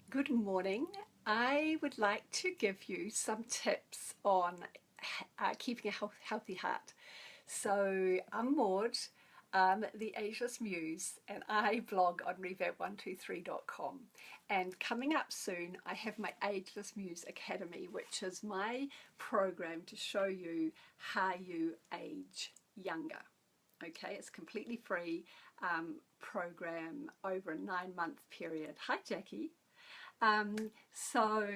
Good morning. I would like to give you some tips on keeping a healthy heart. So, I'm Maud, the Ageless Muse, and I blog on revamp123.com. And coming up soon, I have my Ageless Muse Academy, which is my program to show you how you age younger. Okay, it's completely free program over a 9-month period. Hi, Jackie. So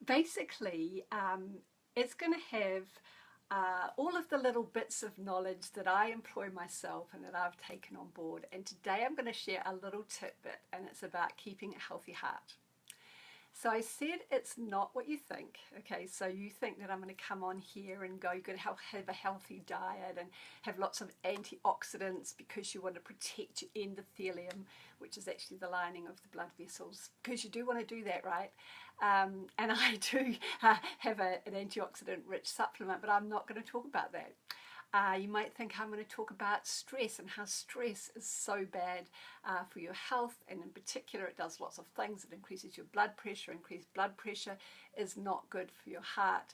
basically, it's going to have all of the little bits of knowledge that I employ myself and that I've taken on board. And today I'm going to share a little tidbit, and it's about keeping a healthy heart. So I said it's not what you think. Okay, so you think that I'm going to come on here and go, you're going to have a healthy diet and have lots of antioxidants because you want to protect your endothelium, which is actually the lining of the blood vessels, because you do want to do that, right? And I do have an antioxidant rich supplement, but I'm not going to talk about that. You might think I'm going to talk about stress and how stress is so bad for your health, and in particular it does lots of things. It increases your blood pressure. Increased blood pressure is not good for your heart.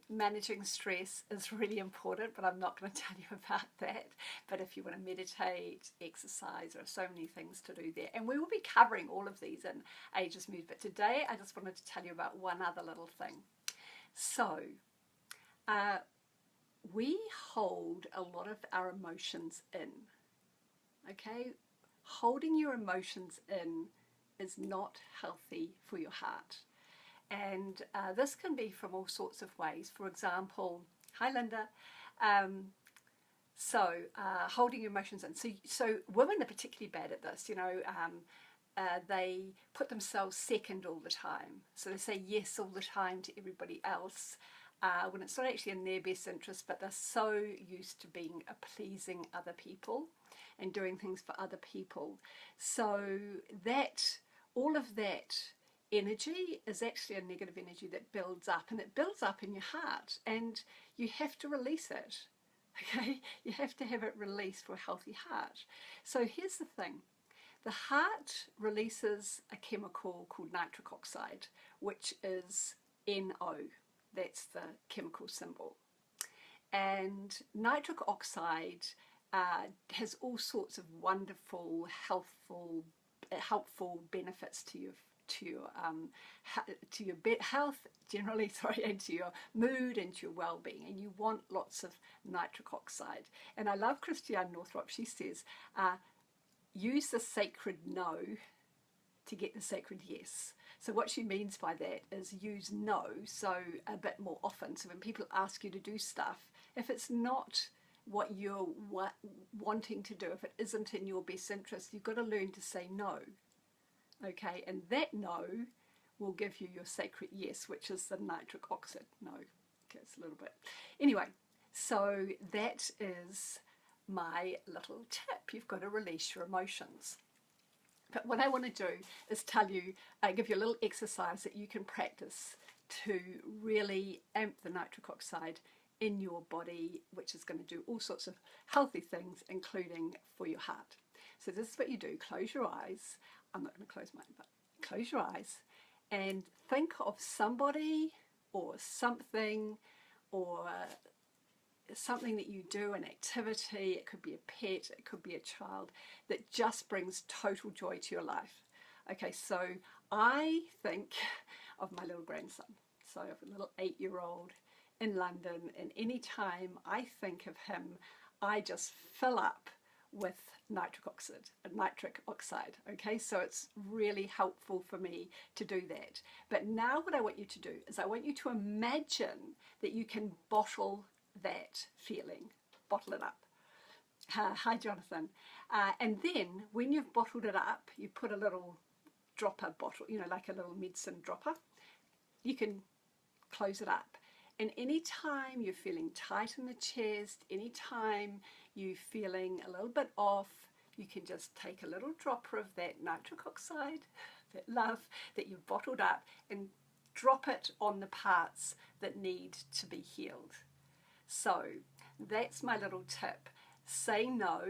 Managing stress is really important, but I'm not going to tell you about that. But if you want to meditate, exercise, there are so many things to do there. And we will be covering all of these in Ageless Muse. But today I just wanted to tell you about one other little thing. So, we hold a lot of our emotions in. Okay? Holding your emotions in is not healthy for your heart. And this can be from all sorts of ways. For example, hi Linda. Holding your emotions in. So women are particularly bad at this. They put themselves second all the time. So they say yes all the time to everybody else. When it's not actually in their best interest, but they're so used to being pleasing other people and doing things for other people. So that all of that energy is actually a negative energy that builds up, and it builds up in your heart, and you have to release it. Okay, you have to have it released for a healthy heart. So here's the thing. The heart releases a chemical called nitric oxide, which is NO. That's the chemical symbol. And nitric oxide has all sorts of wonderful, helpful benefits to your health generally, and to your mood and to your well-being. And you want lots of nitric oxide. And I love Christiane Northrup. She says, use the sacred no to get the sacred yes. So what she means by that is use no so a bit more often. So when people ask you to do stuff, if it's not what you're wanting to do, if it isn't in your best interest, you've got to learn to say no. Okay, and that no will give you your sacred yes, which is the nitric oxide no. Okay, it's a little bit. Anyway, so that is my little tip. You've got to release your emotions. But what I want to do is give you a little exercise that you can practice to really amp the nitric oxide in your body, which is going to do all sorts of healthy things, including for your heart. So this is what you do. Close your eyes. I'm not going to close mine, but close your eyes and think of somebody or something or something that you do, an activity, it could be a pet, it could be a child, that just brings total joy to your life. Okay, so I think of my little grandson. So I have a little 8-year-old in London, and any time I think of him, I just fill up with nitric oxide. Okay, so it's really helpful for me to do that. But now what I want you to do is I want you to imagine that you can bottle that feeling, bottle it up. Hi Jonathan. And then when you've bottled it up, you put a little dropper bottle, like a little medicine dropper. You can close it up. And anytime you're feeling tight in the chest, anytime you're feeling a little bit off, you can just take a little dropper of that nitric oxide, that love that you've bottled up, and drop it on the parts that need to be healed. So that's my little tip. Say no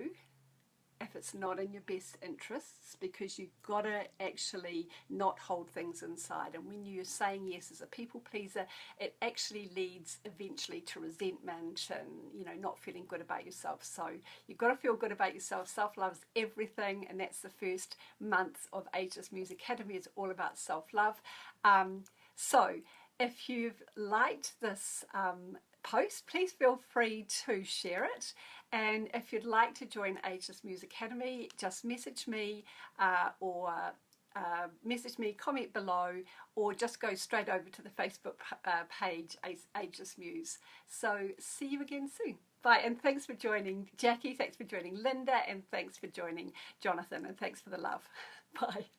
if it's not in your best interests, because you've got to actually not hold things inside. And when you're saying yes as a people pleaser, it actually leads eventually to resentment and, you know, not feeling good about yourself. So you've got to feel good about yourself. Self-love is everything, and that's the first month of Ageless Muse Academy. It's all about self-love. So if you've liked this post, please feel free to share it. And if you'd like to join Ageless Muse Academy, just message me or message me, comment below, or just go straight over to the Facebook page, Ageless Muse. So see you again soon. Bye, and thanks for joining Jackie, thanks for joining Linda, and thanks for joining Jonathan, and thanks for the love. Bye.